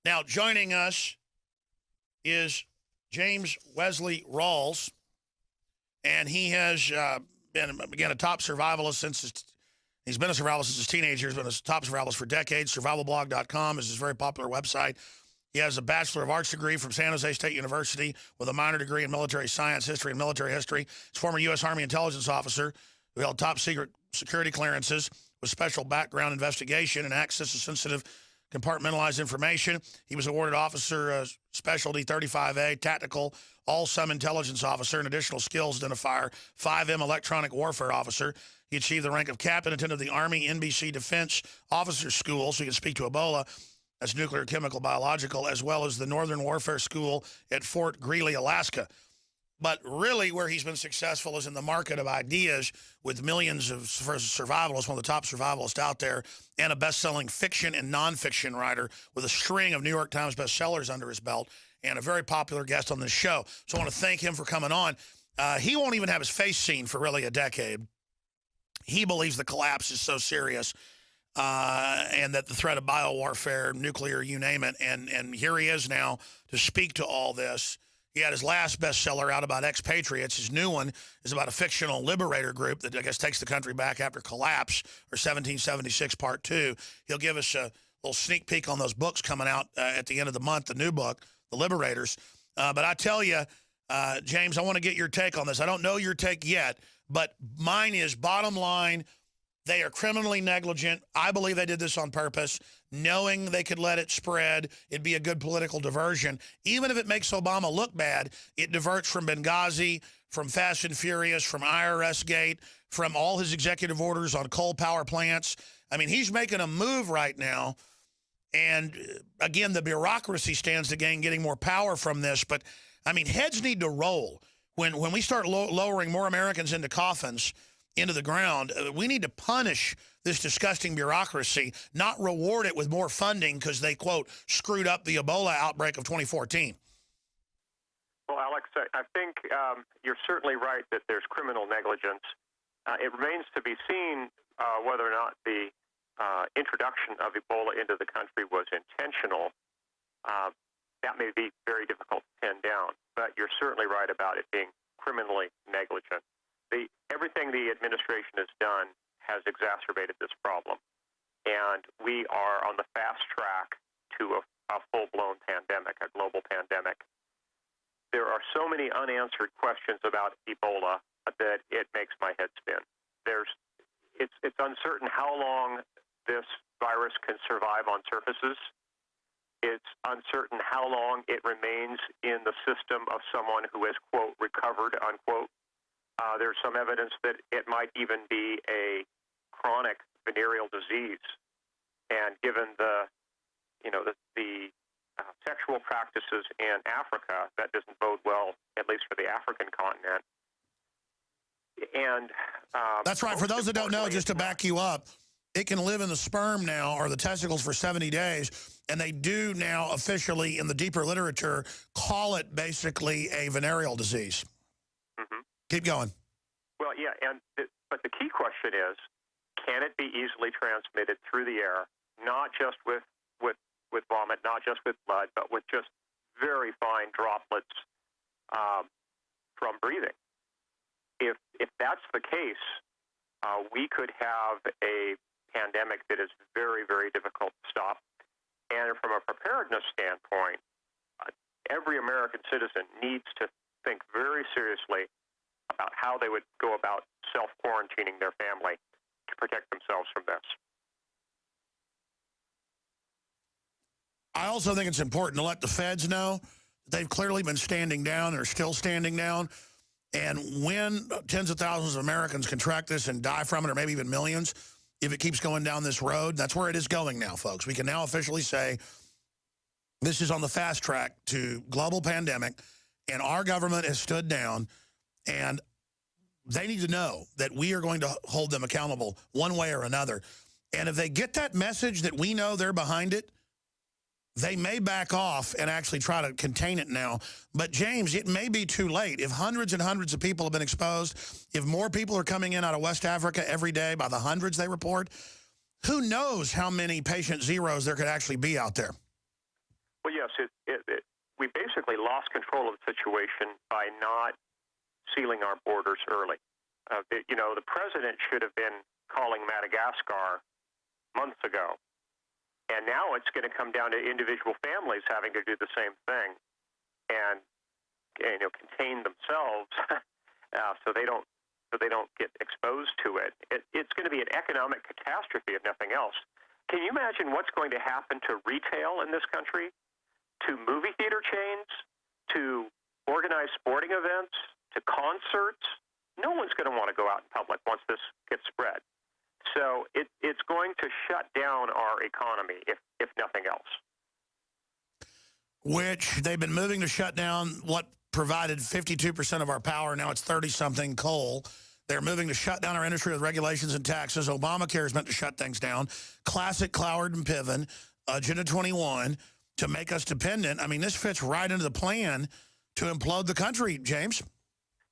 Now, joining us is James Wesley Rawles, and he has been, again, a top survivalist he's been a survivalist since his teenage years, been a top survivalist for decades. Survivalblog.com is his very popular website. He has a Bachelor of Arts degree from San Jose State University with a minor degree in military science, history, and military history. He's a former U.S. Army intelligence officer who held top secret security clearances with special background investigation and access to sensitive compartmentalized information. He was awarded Officer Specialty 35A, Tactical All-Sum Intelligence Officer, and Additional Skills Identifier, 5M Electronic Warfare Officer. He achieved the rank of Captain, attended the Army NBC Defense Officers School, so he can speak to Ebola. That's nuclear, chemical, biological, as well as the Northern Warfare School at Fort Greely, Alaska. But really where he's been successful is in the market of ideas with millions of survivalists, one of the top survivalists out there, and a best-selling fiction and nonfiction writer with a string of New York Times bestsellers under his belt and a very popular guest on this show. So I want to thank him for coming on. He won't even have his face seen for really a decade. He believes the collapse is so serious and that the threat of biowarfare, nuclear, you name it, and here he is now to speak to all this. He had his last bestseller out about expatriates. His new one is about a fictional liberator group that I guess takes the country back after collapse, or 1776 Part 2. He'll give us a little sneak peek on those books coming out at the end of the month, the new book, The Liberators. But I tell you, James, I want to get your take on this. I don't know your take yet, but mine is, bottom line, they are criminally negligent. I believe they did this on purpose, knowing they could let it spread. It'd be a good political diversion. Even if it makes Obama look bad, it diverts from Benghazi, from Fast and Furious, from IRS Gate, from all his executive orders on coal power plants. I mean, he's making a move right now. And again, the bureaucracy stands to gain getting more power from this. But, I mean, heads need to roll. When we start lowering more Americans into coffins, into the ground, we need to punish this disgusting bureaucracy, not reward it with more funding because they, quote, screwed up the Ebola outbreak of 2014. Well, Alex, I think you're certainly right that there's criminal negligence. It remains to be seen whether or not the introduction of Ebola into the country was intentional. That may be very difficult to pin down, but you're certainly right about it being criminally negligent. Everything the administration has done has exacerbated this problem, and we are on the fast track to a full-blown pandemic, a global pandemic. There are so many unanswered questions about Ebola that it makes my head spin. It's uncertain how long this virus can survive on surfaces. It's uncertain how long it remains in the system of someone who has, quote, recovered, unquote. There's some evidence that it might even be a chronic venereal disease, and given the sexual practices in Africa, that doesn't bode well, at least for the African continent. And that's right. For those that don't know, just to back you up, it can live in the sperm now or the testicles for 70 days, and they do now officially in the deeper literature call it basically a venereal disease. Mm-hmm. Keep going. Well, yeah, but the key question is, can it be easily transmitted through the air, not just with vomit, not just with blood, but with just very fine droplets from breathing? If that's the case, we could have a pandemic that is very, very difficult to stop. And from a preparedness standpoint, every American citizen needs to think very seriously about how they would go about self-quarantining their family to protect themselves from this. I also think it's important to let the feds know they've clearly been standing down and are still standing down. And when tens of thousands of Americans contract this and die from it, or maybe even millions, if it keeps going down this road, that's where it is going now, folks. We can now officially say this is on the fast track to global pandemic, and our government has stood down. And they need to know that we are going to hold them accountable one way or another. And if they get that message that we know they're behind it, they may back off and actually try to contain it now. But, James, it may be too late. If hundreds and hundreds of people have been exposed, if more people are coming in out of West Africa every day by the hundreds they report, who knows how many patient zeros there could actually be out there? yes, we basically lost control of the situation by not sealing our borders early. The president should have been calling Madagascar months ago. And now it's going to come down to individual families having to do the same thing and contain themselves so they don't get exposed to it. It's going to be an economic catastrophe if nothing else. Can you imagine what's going to happen to retail in this country, to movie theater chains, to organized sporting events, to concerts? No one's going to want to go out in public once this gets spread. So it's going to shut down our economy, if nothing else. Which they've been moving to shut down what provided 52% of our power. Now it's 30-something coal. They're moving to shut down our industry with regulations and taxes. Obamacare is meant to shut things down. Classic Cloward and Piven, Agenda 21, to make us dependent. I mean, this fits right into the plan to implode the country, James.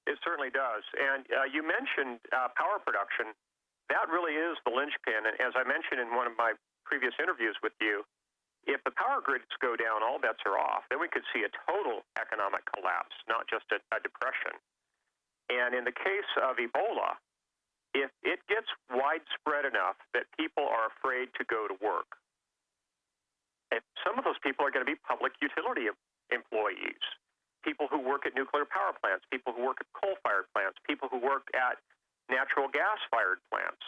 It certainly does. And you mentioned power production. That really is the linchpin. And as I mentioned in one of my previous interviews with you, if the power grids go down, all bets are off. Then we could see a total economic collapse, not just a depression. And in the case of Ebola, if it gets widespread enough that people are afraid to go to work, if some of those people are going to be public utility employees, people who work at nuclear power plants, people who work at coal-fired plants, people who work at natural gas-fired plants.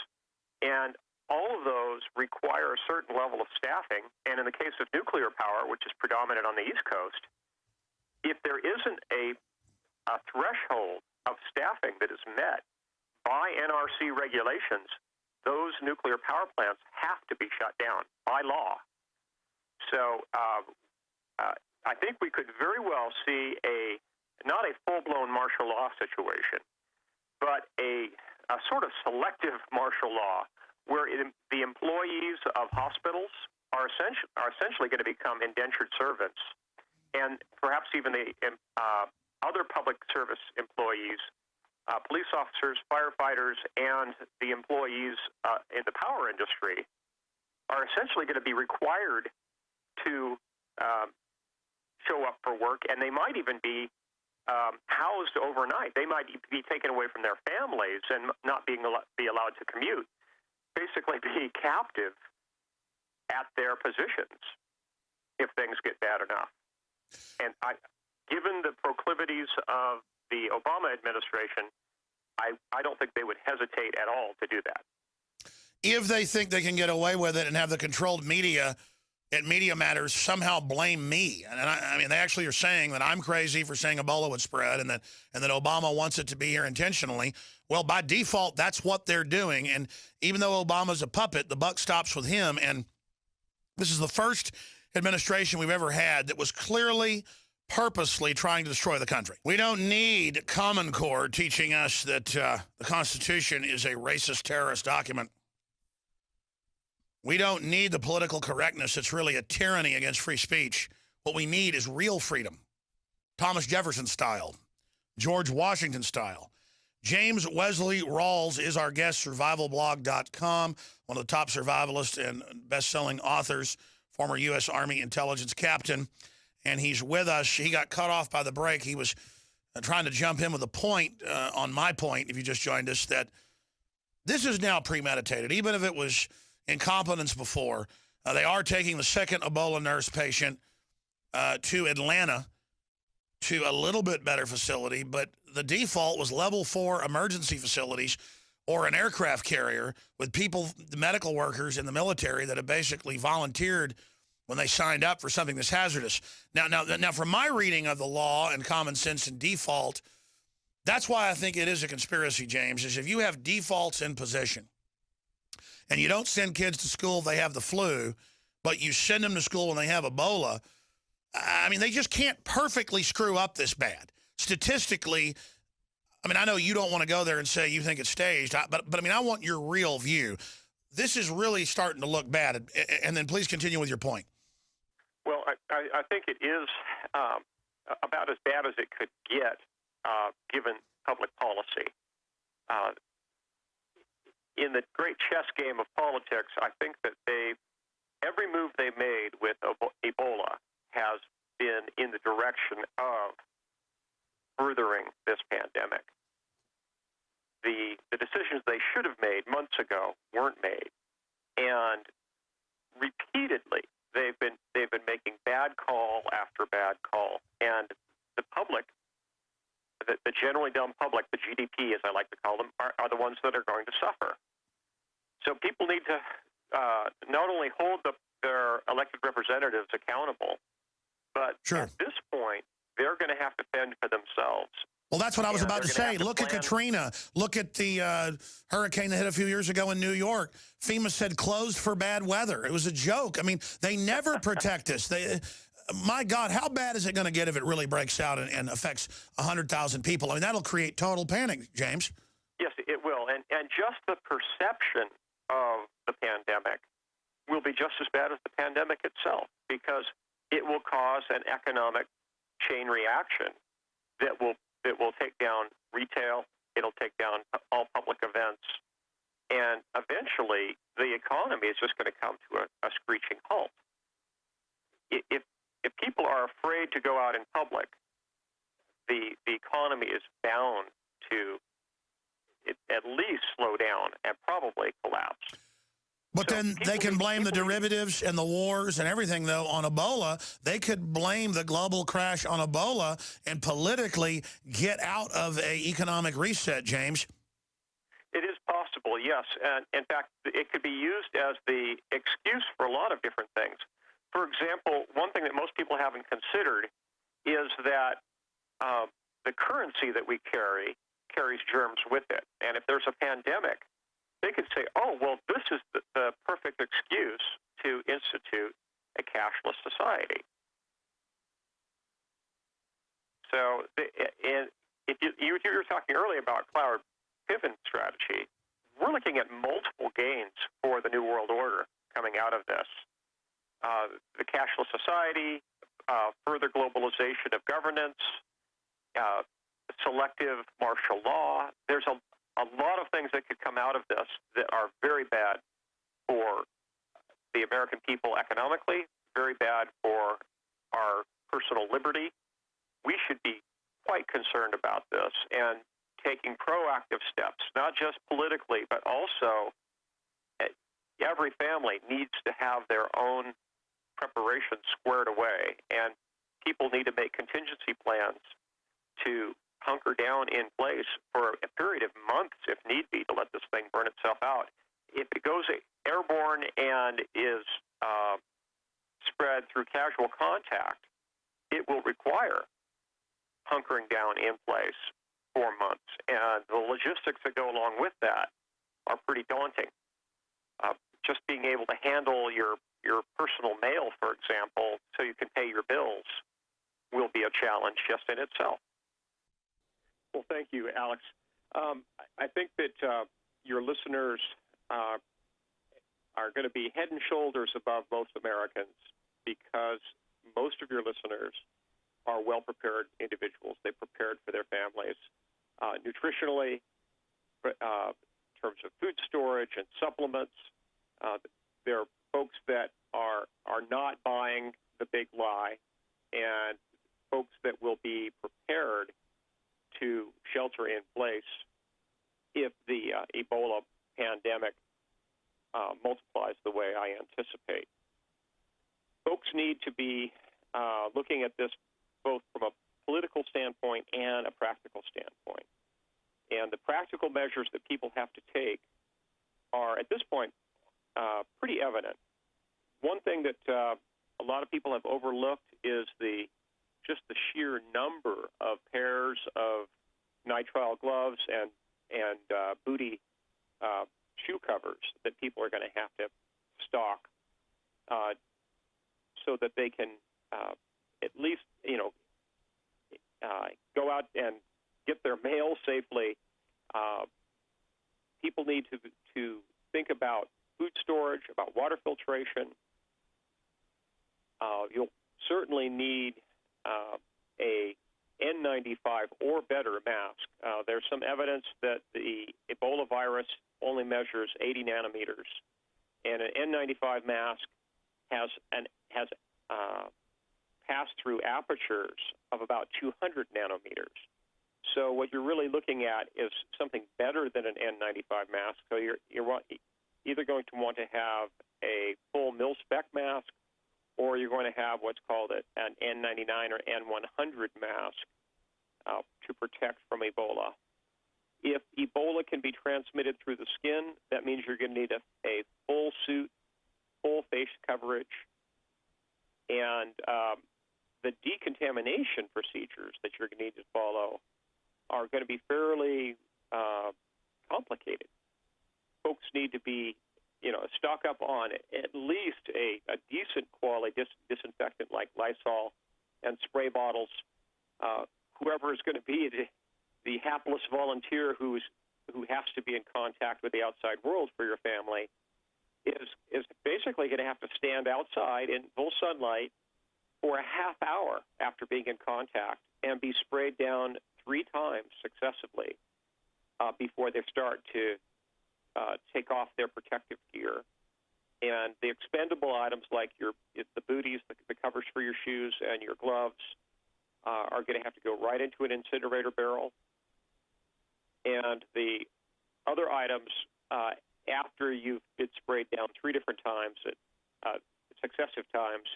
And all of those require a certain level of staffing. And in the case of nuclear power, which is predominant on the East Coast, if there isn't a threshold of staffing that is met by NRC regulations, those nuclear power plants have to be shut down by law. So I think we could very well see not a full-blown martial law situation, but a sort of selective martial law where the employees of hospitals are essentially going to become indentured servants, and perhaps even the other public service employees, police officers, firefighters, and the employees in the power industry are essentially going to be required to show up for work, and they might even be housed overnight. They might be taken away from their families and not be allowed to commute, basically be captive at their positions if things get bad enough. And given the proclivities of the Obama administration, I don't think they would hesitate at all to do that. If they think they can get away with it and have the controlled media at Media Matters somehow blame me. And I mean, they actually are saying that I'm crazy for saying Ebola would spread and that Obama wants it to be here intentionally. Well, by default, that's what they're doing. And even though Obama's a puppet, the buck stops with him. And this is the first administration we've ever had that was clearly, purposely trying to destroy the country. We don't need Common Core teaching us that the Constitution is a racist terrorist document. We don't need the political correctness that's really a tyranny against free speech. What we need is real freedom. Thomas Jefferson style, George Washington style. James Wesley Rawles is our guest, survivalblog.com, one of the top survivalists and best-selling authors, former U.S. Army intelligence captain, and he's with us. He got cut off by the break. He was trying to jump in with a point on my point, if you just joined us, that this is now premeditated, even if it was incompetence before. They are taking the second Ebola nurse patient to Atlanta to a little bit better facility, but the default was level 4 emergency facilities or an aircraft carrier with people, the medical workers in the military that have basically volunteered when they signed up for something that's hazardous. Now, from my reading of the law and common sense and default, that's why I think it is a conspiracy, James, is if you have defaults in position, and you don't send kids to school if they have the flu, but you send them to school when they have Ebola, I mean, they just can't perfectly screw up this bad. Statistically, I mean, I know you don't want to go there and say you think it's staged, but I mean, I want your real view. This is really starting to look bad. And then please continue with your point. Well, I think it is about as bad as it could get, given public policy. In the great chess game of politics, I think that every move they made with Ebola has direction of furthering this pandemic. The decisions they should have made months ago weren't made, and repeatedly they've been making bad call after bad call, and the public, the generally dumb public, the GDP as I like to call them, are the ones that are going to suffer. So people need to not only hold their elected representatives accountable, but at this point, they're going to have to fend for themselves. Well, that's what I was about to say. Look at Katrina. Look at the hurricane that hit a few years ago in New York. FEMA said closed for bad weather. It was a joke. I mean, they never protect us. My God, how bad is it going to get if it really breaks out and affects 100,000 people? I mean, that'll create total panic, James. Yes, it will. And just the perception of the pandemic will be just as bad as the pandemic itself, because it will cause an economic chain reaction that will take down retail, it'll take down all public events, and eventually the economy is just going to come to a screeching halt. If people are afraid to go out in public, the economy is bound to at least slow down and probably collapse. But then they can blame the derivatives and the wars and everything, though, on Ebola. They could blame the global crash on Ebola and politically get out of an economic reset, James. It is possible, yes. And in fact, it could be used as the excuse for a lot of different things. For example, one thing that most people haven't considered is that the currency that we carries germs with it. And if there's a pandemic, they could say, oh, well, this is the perfect excuse to institute a cashless society. So if you were talking earlier about Cloud Piven strategy, we're looking at multiple gains for the New World Order coming out of this. The cashless society, further globalization of governance, selective martial law. There's a lot of things that could come out of this that are very bad for the American people economically, very bad for our personal liberty. We should be quite concerned about this and taking proactive steps, not just politically, but also every family needs to have their own preparation squared away, and people need to make contingency plans to hunker down in place for a period of months, if need be, to let this thing burn itself out. If it goes airborne and is spread through casual contact, it will require hunkering down in place for months. And the logistics that go along with that are pretty daunting. Just being able to handle your personal mail, for example, so you can pay your bills, will be a challenge just in itself. Well, thank you, Alex. I think that your listeners are going to be head and shoulders above most Americans, because most of your listeners are well-prepared individuals. They prepared for their families nutritionally, in terms of food storage and supplements. There are folks that are not buying the big lie, and folks that will be prepared to shelter in place if the Ebola pandemic multiplies the way I anticipate. Folks need to be looking at this both from a political standpoint and a practical standpoint. And the practical measures that people have to take are, at this point, pretty evident. One thing that a lot of people have overlooked is just the sheer number of pairs of nitrile gloves and booty shoe covers that people are going to have to stock so that they can at least, go out and get their mail safely. People need to think about food storage, about water filtration. You'll certainly need a N95 or better mask. There's some evidence that the Ebola virus only measures 80 nanometers, and an N95 mask has pass-through apertures of about 200 nanometers. So what you're really looking at is something better than an N95 mask. So you're either going to want to have a full mil-spec mask, or you're going to have what's called an N99 or N100 mask to protect from Ebola. If Ebola can be transmitted through the skin, that means you're going to need a full suit, full face coverage, and the decontamination procedures that you're going to need to follow are going to be fairly complicated. Folks need to be, stock up on at least a decent quality disinfectant like Lysol and spray bottles. Whoever is going to be the hapless volunteer who has to be in contact with the outside world for your family is basically going to have to stand outside in full sunlight for a half hour after being in contact and be sprayed down 3 times successively before they start to take off their protective gear. And the expendable items like the booties, the covers for your shoes, and your gloves are going to have to go right into an incinerator barrel. And the other items, after you've been sprayed down 3 different times at successive times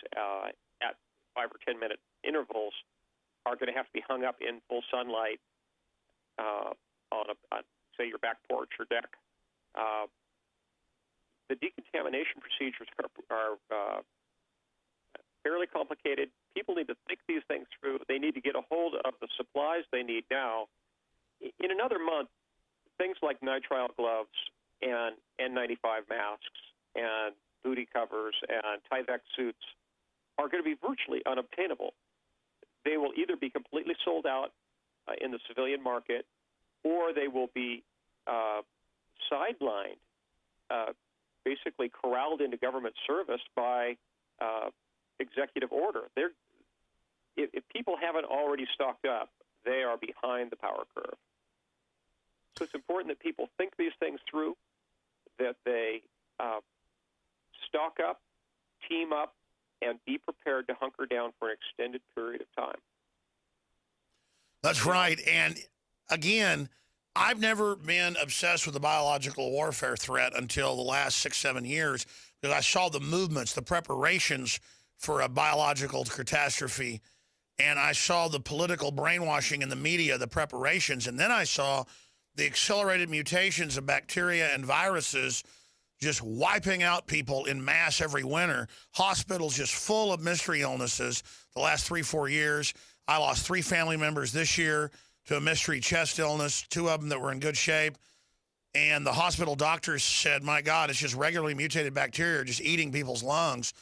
at 5 or 10 minute intervals, are going to have to be hung up in full sunlight on say, your back porch or deck. The decontamination procedures are fairly complicated. People need to think these things through. They need to get a hold of the supplies they need now. In another month, things like nitrile gloves and N95 masks and booty covers and Tyvek suits are going to be virtually unobtainable. They will either be completely sold out in the civilian market, or they will be sidelined, basically corralled into government service by executive order. If people haven't already stocked up, they are behind the power curve. So it's important that people think these things through, that they stock up, team up, and be prepared to hunker down for an extended period of time. That's right. And again, I've never been obsessed with the biological warfare threat until the last 6-7 years, because I saw the movements, the preparations for a biological catastrophe, and I saw the political brainwashing in the media, the preparations, and then I saw the accelerated mutations of bacteria and viruses just wiping out people in mass every winter. Hospitals just full of mystery illnesses the last 3-4 years. I lost 3 family members this year to a mystery chest illness, 2 of them that were in good shape. And the hospital doctors said, my God, it's just regularly mutated bacteria just eating people's lungs.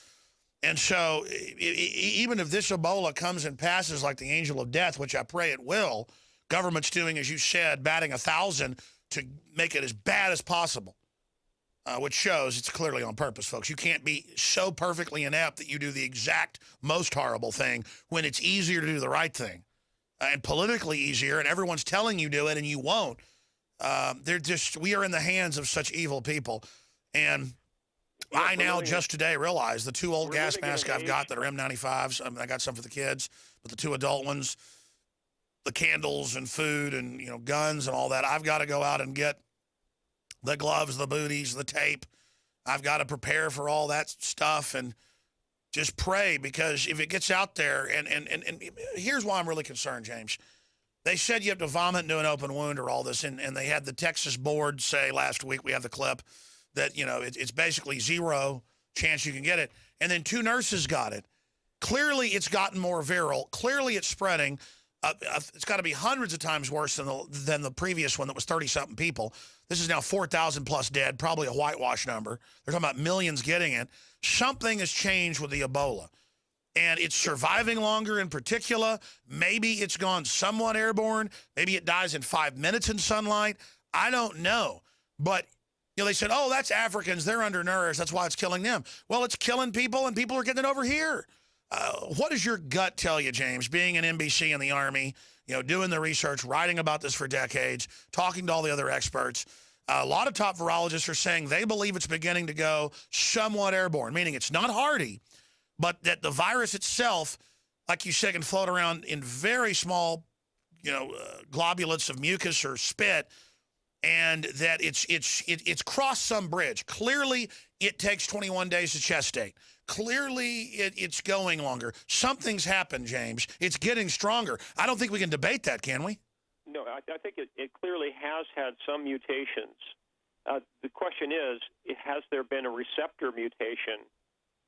And so even if this Ebola comes and passes like the angel of death, which I pray it will, government's doing, as you said, batting 1,000 to make it as bad as possible, which shows it's clearly on purpose, folks. You can't be so perfectly inept that you do the exact most horrible thing when it's easier to do the right thing and politically easier, and everyone's telling you do it and you won't. We are in the hands of such evil people. And I now just today realize the 2 old gas masks I've got that are N95s. I got some for the kids, but the 2 adult ones, the candles and food and, guns and all that, I've got to go out and get the gloves, the booties, the tape. I've got to prepare for all that stuff and just pray, because if it gets out there, and here's why I'm really concerned, James. They said you have to vomit into an open wound or all this, and they had the Texas board say last week, we have the clip, that, it's basically 0 chance you can get it. And then 2 nurses got it. Clearly, it's gotten more viral. Clearly, it's spreading. It's got to be hundreds of times worse than the previous one that was 30-something people. This is now 4,000 plus dead, probably a whitewash number. They're talking about millions getting it. Something has changed with the Ebola, and it's surviving longer in particular. Maybe it's gone somewhat airborne. Maybe it dies in 5 minutes in sunlight. I don't know. But, they said, oh, that's Africans. They're undernourished. That's why it's killing them. Well, it's killing people, and people are getting it over here. What does your gut tell you, James, being in NBC in the Army, doing the research, writing about this for decades, talking to all the other experts? A lot of top virologists are saying they believe it's beginning to go somewhat airborne, meaning it's not hardy, but that the virus itself like you said, can float around in very small, globulates of mucus or spit, and that it's crossed some bridge. Clearly, it takes 21 days to gestate. Clearly, it's going longer. Something's happened, James. It's getting stronger. I don't think we can debate that, can we? No, I think it clearly has had some mutations. The question is, has there been a receptor mutation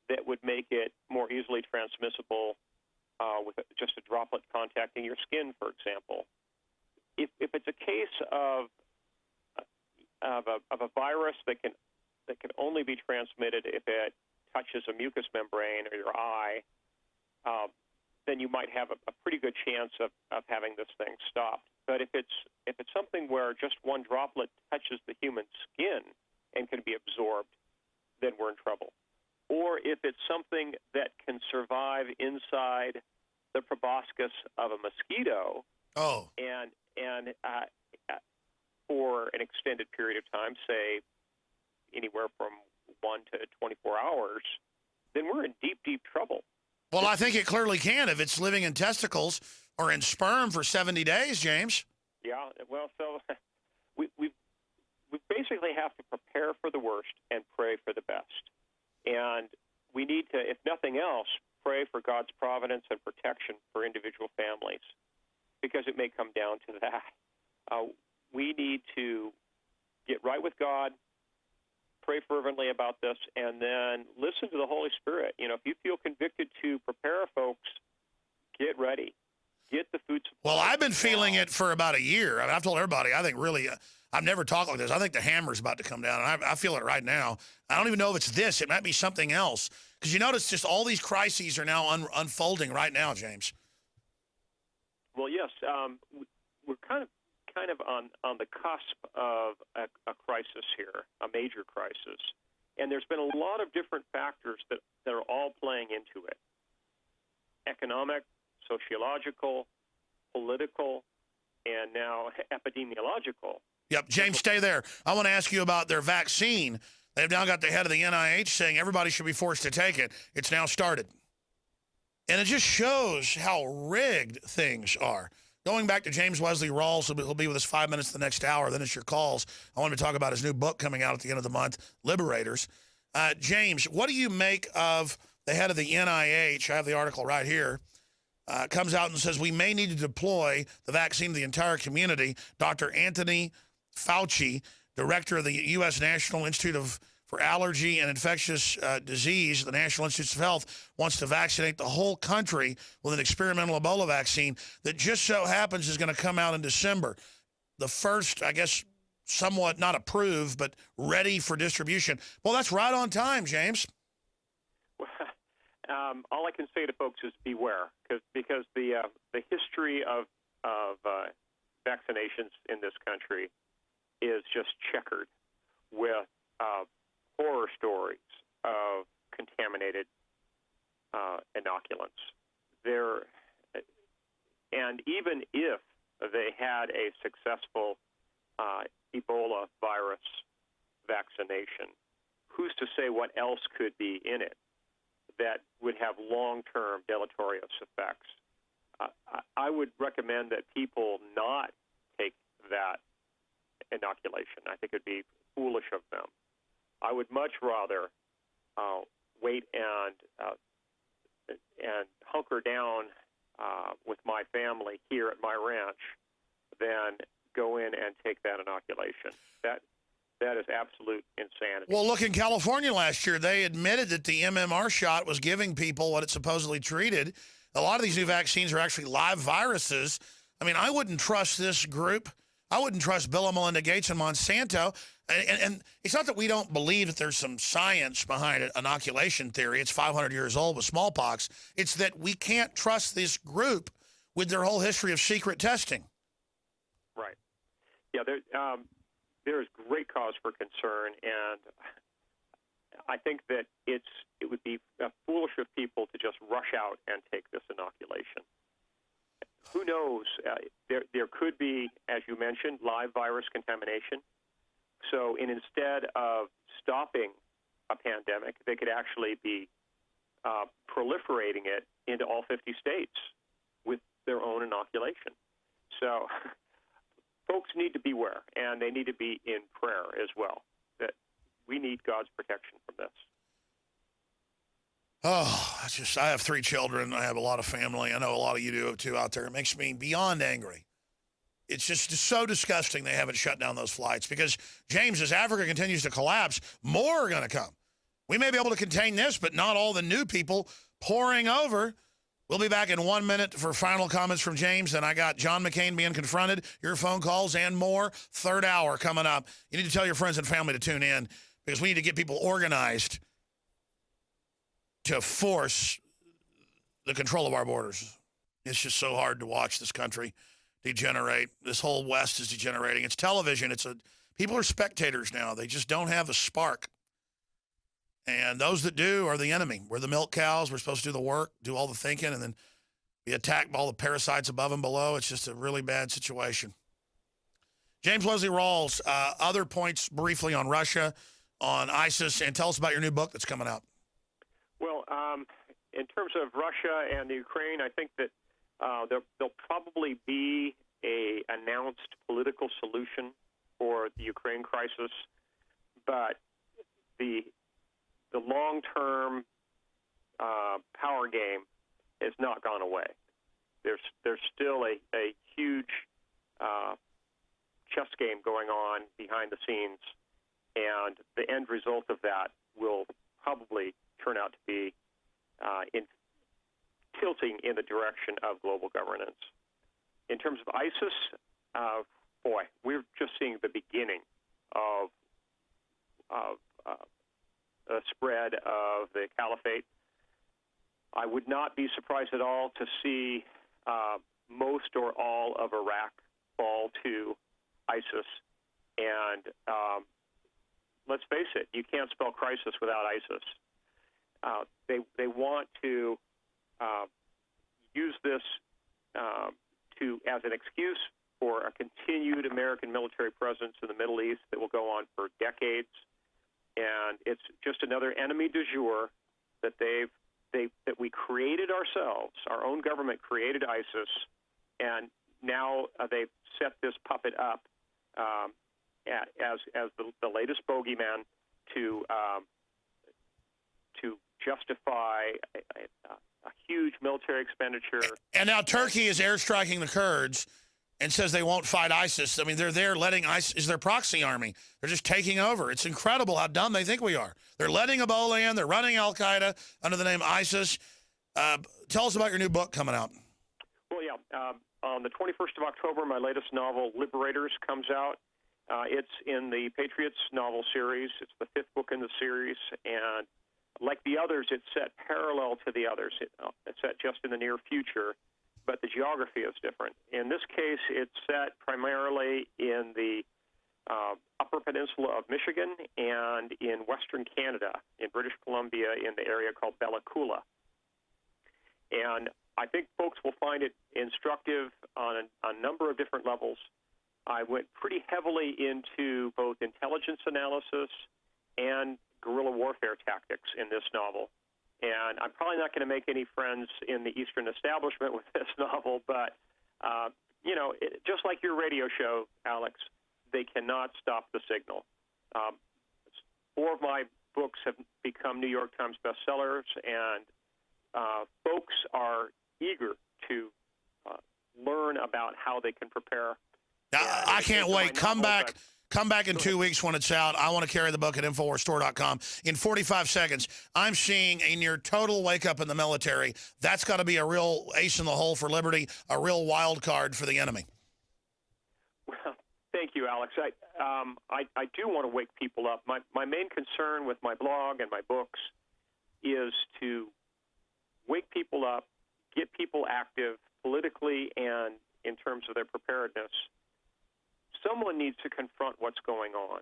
that would make it more easily transmissible with just a droplet contacting your skin, for example? If it's a case of a virus that can only be transmitted if it touches a mucous membrane or your eye, then you might have a pretty good chance of having this thing stopped. But if it's something where just one droplet touches the human skin and can be absorbed, then we're in trouble. Or if it's something that can survive inside the proboscis of a mosquito, and for an extended period of time, say anywhere from 1 to 24 hours, then we're in deep, deep trouble. Well, I think it clearly can if it's living in testicles or in sperm for 70 days, James. Yeah, well, so we basically have to prepare for the worst and pray for the best. And we need to, if nothing else, pray for God's providence and protection for individual families, because it may come down to that. We need to get right with God, pray fervently about this, and then listen to the Holy Spirit. If you feel convicted to prepare folks, get ready. Get the food supply. Well, I've been feeling it for about a year. I mean, I've told everybody, I think really, I've never talked like this. I think the hammer's about to come down, and I feel it right now. I don't even know if it's this. It might be something else. Because you notice just all these crises are now unfolding right now, James. Well, yes. We're kind of on the cusp of a crisis here, a major crisis. And there's been a lot of different factors that are all playing into it. Economic, sociological, political, and now epidemiological. Yep, James, stay there. I want to ask you about their vaccine. They've now got the head of the NIH saying everybody should be forced to take it. It's now started. And it just shows how rigged things are. Going back to James Wesley Rawles, he'll be with us 5 minutes the next hour. Then it's your calls. I want to talk about his new book coming out at the end of the month, Liberators. James, what do you make of the head of the NIH? I have the article right here. Comes out and says we may need to deploy the vaccine to the entire community. Dr. Anthony Fauci, director of the U.S. National Institute for Allergy and Infectious Disease, the National Institutes of Health, wants to vaccinate the whole country with an experimental Ebola vaccine that just so happens is going to come out in December. The first, I guess, somewhat not approved, but ready for distribution. Well, that's right on time, James. All I can say to folks is beware, because the history of vaccinations in this country is just checkered with horror stories of contaminated inoculants. And even if they had a successful Ebola virus vaccination, who's to say what else could be in it that would have long-term deleterious effects? I would recommend that people not take that inoculation. I think it would be foolish of them. I would much rather wait and hunker down with my family here at my ranch than go in and take that inoculation. That is absolute insanity. Well, look, in California last year, they admitted that the MMR shot was giving people what it supposedly treated. A lot of these new vaccines are actually live viruses. I mean, I wouldn't trust this group. I wouldn't trust Bill and Melinda Gates and Monsanto. And it's not that we don't believe that there's some science behind it, inoculation theory. It's 500 years old with smallpox. It's that we can't trust this group with their whole history of secret testing. Right. Yeah, there is great cause for concern, and I think that it would be foolish of people to just rush out and take this inoculation. Who knows? There could be, as you mentioned, live virus contamination. So instead of stopping a pandemic, they could actually be proliferating it into all 50 states with their own inoculation. So folks need to beware, and they need to be in prayer as well, that we need God's protection from this. Oh, I have 3 children. I have a lot of family. I know a lot of you do too out there. It makes me beyond angry. It's just so disgusting they haven't shut down those flights because, James, as Africa continues to collapse, more are going to come. We may be able to contain this, but not all the new people pouring over. We'll be back in 1 minute for final comments from James. Then I got John McCain being confronted, your phone calls, and more. Third hour coming up. You need to tell your friends and family to tune in because we need to get people organized to force the control of our borders. It's just so hard to watch this country degenerate. This whole West is degenerating. It's television. People are spectators now. They just don't have the spark. And those that do are the enemy. We're the milk cows. We're supposed to do the work, do all the thinking, and then be attacked by all the parasites above and below. It's just a really bad situation. James Wesley Rawles, other points briefly on Russia, on ISIS, and tell us about your new book that's coming out. Well, in terms of Russia and the Ukraine, I think that there'll probably be a announced political solution for the Ukraine crisis, but the long-term power game has not gone away. There's still a huge chess game going on behind the scenes, and the end result of that will probably turn out to be tilting in the direction of global governance. In terms of ISIS, we're just seeing the beginning of the spread of the caliphate. I would not be surprised at all to see most or all of Iraq fall to ISIS. And let's face it, you can't spell crisis without ISIS. They want to use this as an excuse for a continued American military presence in the Middle East that will go on for decades, and it's just another enemy du jour that that we created ourselves. Our own government created ISIS, and now they've set this puppet up as the latest bogeyman to justify a huge military expenditure. And now Turkey is airstriking the Kurds and says they won't fight ISIS. I mean, they're there letting ISIS is their proxy army. They're just taking over. It's incredible how dumb they think we are. They're letting Ebola in. They're running Al-Qaeda under the name ISIS. Tell us about your new book coming out. Well, yeah. On the 21st of October, my latest novel, Liberators, comes out. It's in the Patriots novel series. It's the 5th book in the series, and like the others, it's set parallel to the others. It's set just in the near future, but the geography is different. In this case, it's set primarily in the Upper Peninsula of Michigan and in Western Canada, in British Columbia, in the area called Bella Coola. And I think folks will find it instructive on a number of different levels. I went pretty heavily into both intelligence analysis and guerrilla warfare tactics in this novel. And I'm probably not going to make any friends in the Eastern establishment with this novel, but, just like your radio show, Alex, they cannot stop the signal. 4 of my books have become New York Times bestsellers, and folks are eager to learn about how they can prepare. I can't wait. Come back in 2 weeks when it's out. I want to carry the book at InfoWarsStore.com. In 45 seconds, I'm seeing a near total wake-up in the military. That's got to be a real ace in the hole for liberty, a real wild card for the enemy. Well, thank you, Alex. I do want to wake people up. My main concern with my blog and my books is to wake people up, get people active politically and in terms of their preparedness. Someone needs to confront what's going on.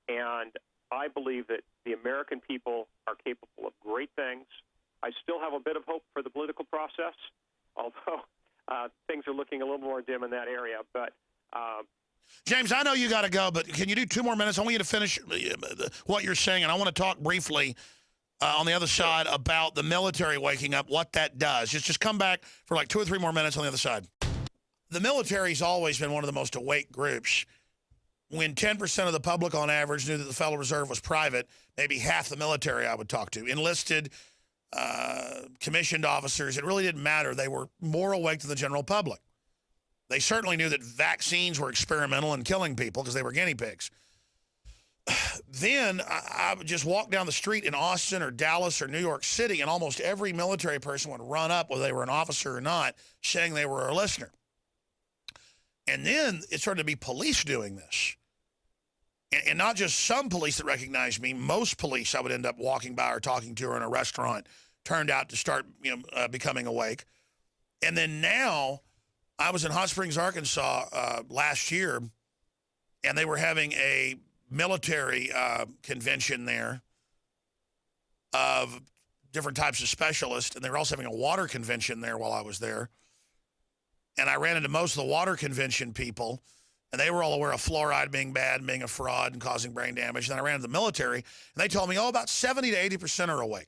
And I believe that the American people are capable of great things. I still have a bit of hope for the political process, although things are looking a little more dim in that area. But James, I know you got to go, but can you do 2 more minutes? I want you to finish what you're saying, and I want to talk briefly on the other side about the military waking up, what that does. Just come back for like 2 or 3 more minutes on the other side. The military's always been one of the most awake groups. When 10% of the public on average knew that the Federal Reserve was private, maybe half the military I would talk to, enlisted, commissioned officers, it really didn't matter. They were more awake than the general public. They certainly knew that vaccines were experimental and killing people because they were guinea pigs. Then I would just walk down the street in Austin or Dallas or New York City, and almost every military person would run up, whether they were an officer or not, saying they were a listener. And then it started to be police doing this. And not just some police that recognized me. Most police I would end up walking by or talking to or in a restaurant turned out to start becoming awake. And then now I was in Hot Springs, Arkansas last year, and they were having a military convention there of different types of specialists, and they were also having a water convention there while I was there. And I ran into most of the water convention people, and they were all aware of fluoride being bad and being a fraud and causing brain damage. And then I ran into the military, and they told me, about 70 to 80% are awake.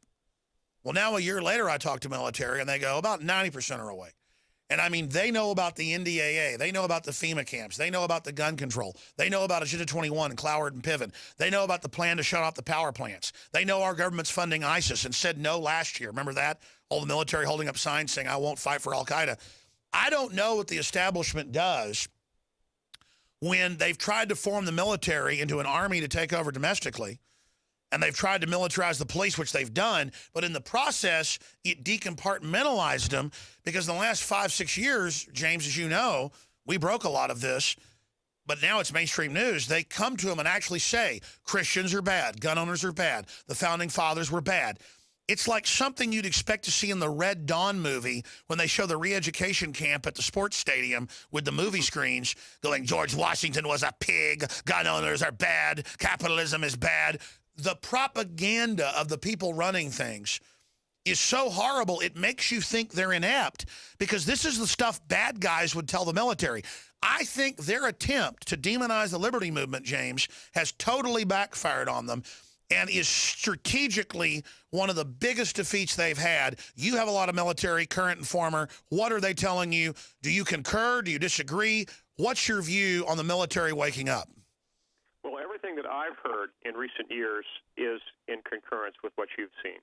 Well, now a year later, I talked to military, and they go, about 90% are awake. And I mean, they know about the NDAA. They know about the FEMA camps. They know about the gun control. They know about Agenda 21, Cloward, and Piven. They know about the plan to shut off the power plants. They know our government's funding ISIS and said no last year. Remember that? All the military holding up signs saying, I won't fight for al-Qaeda. I don't know what the establishment does when they've tried to form the military into an army to take over domestically, and they've tried to militarize the police, which they've done, but in the process, it decompartmentalized them, because in the last 5-6 years, James, as you know, we broke a lot of this, but now it's mainstream news. They come to them and actually say, Christians are bad, gun owners are bad, the founding fathers were bad. It's like something you'd expect to see in the Red Dawn movie when they show the re-education camp at the sports stadium with the movie screens going, George Washington was a pig, gun owners are bad, capitalism is bad. The propaganda of the people running things is so horrible, it makes you think they're inept, because this is the stuff bad guys would tell the military. I think their attempt to demonize the liberty movement, James, has totally backfired on them and is strategically one of the biggest defeats they've had. You have a lot of military, current and former. What are they telling you? Do you concur? Do you disagree? What's your view on the military waking up? Well, everything that I've heard in recent years is in concurrence with what you've seen.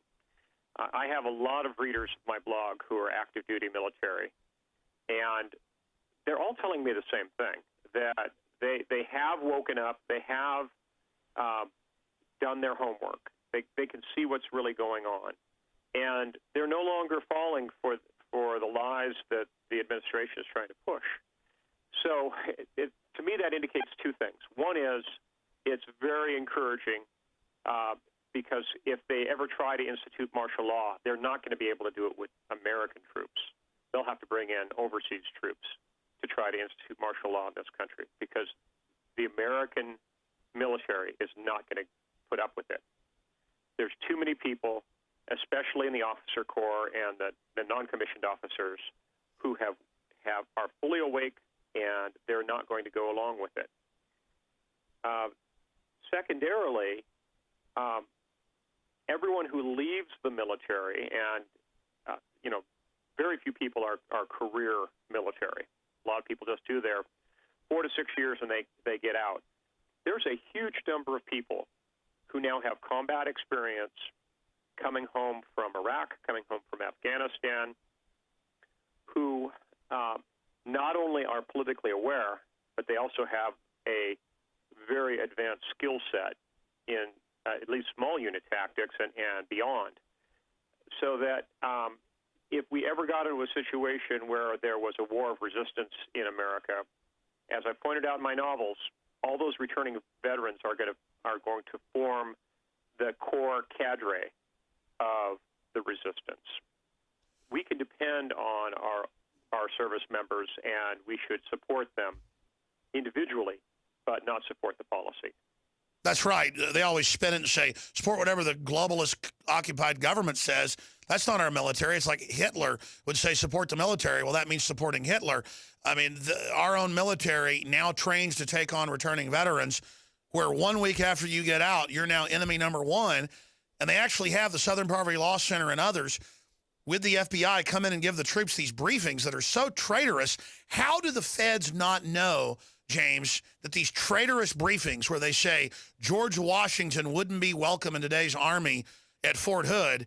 I have a lot of readers of my blog who are active duty military, and they're all telling me the same thing, that they have woken up, they have done their homework. They can see what's really going on, and they're no longer falling for the lies that the administration is trying to push. So to me, that indicates two things. One is it's very encouraging because if they ever try to institute martial law, they're not going to be able to do it with American troops. They'll have to bring in overseas troops to try to institute martial law in this country, because the American military is not going to put up with it. There's too many people, especially in the officer corps and the non-commissioned officers, who are fully awake, and they're not going to go along with it. Secondarily, everyone who leaves the military, and very few people are career military. A lot of people just do their 4 to 6 years and they get out. There's a huge number of people who now have combat experience coming home from Iraq, coming home from Afghanistan, who not only are politically aware, but they also have a very advanced skill set in at least small unit tactics and beyond. So that if we ever got into a situation where there was a war of resistance in America, as I pointed out in my novels, all those returning veterans are going to form the core cadre of the resistance. We can depend on our service members, and we should support them individually, but not support the policy. That's right. They always spin it and say, support whatever the globalist occupied government says. That's not our military. It's like Hitler would say, support the military. Well, that means supporting Hitler. I mean, our own military now trains to take on returning veterans, where 1 week after you get out, you're now enemy number one. And they actually have the Southern Poverty Law Center and others with the FBI come in and give the troops these briefings that are so traitorous. How do the feds not know, James, that these traitorous briefings where they say George Washington wouldn't be welcome in today's Army at Fort Hood?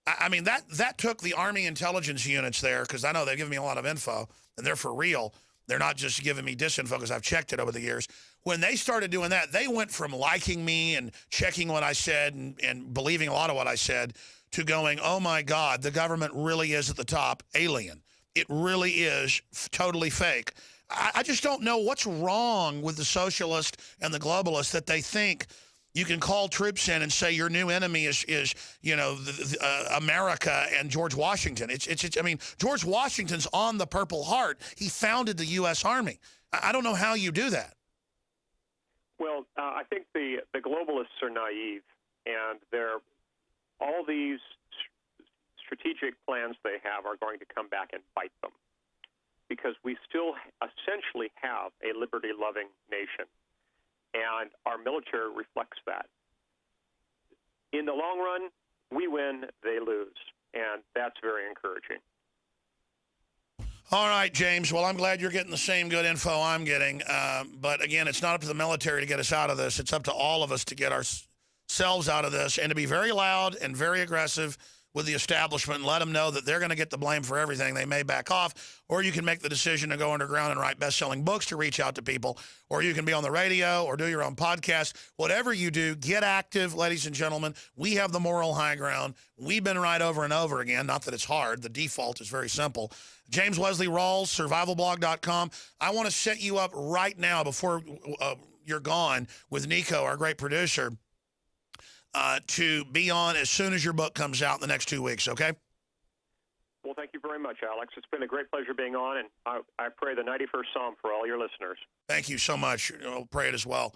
I mean, that took the Army intelligence units there, because I know they've given me a lot of info, and they're for real. They're not just giving me disinfo because I've checked it over the years. When they started doing that, they went from liking me and checking what I said and believing a lot of what I said to going, oh, my God, the government really is at the top alien. It really is totally fake. I just don't know what's wrong with the socialists and the globalists that they think you can call troops in and say your new enemy is America and George Washington. I mean, George Washington's on the Purple Heart. He founded the U.S. Army. I don't know how you do that. Well, I think the globalists are naive, and all these strategic plans they have are going to come back and bite them, because we still essentially have a liberty-loving nation, and our military reflects that. In the long run, we win, they lose, and that's very encouraging. All right, James. Well, I'm glad you're getting the same good info I'm getting. But again, it's not up to the military to get us out of this. It's up to all of us to get ourselves out of this and to be very loud and very aggressive with the establishment and let them know that they're going to get the blame for everything. They may back off, or you can make the decision to go underground and write best-selling books to reach out to people, or you can be on the radio or do your own podcast. Whatever you do, get active, ladies and gentlemen. We have the moral high ground. We've been right over and over again. Not that it's hard. The default is very simple. James Wesley Rawles, survivalblog.com. I want to set you up right now before you're gone with Nico, our great producer, to be on as soon as your book comes out in the next 2 weeks, okay? Well, thank you very much, Alex. It's been a great pleasure being on, and I pray the 91st Psalm for all your listeners. Thank you so much. I'll pray it as well.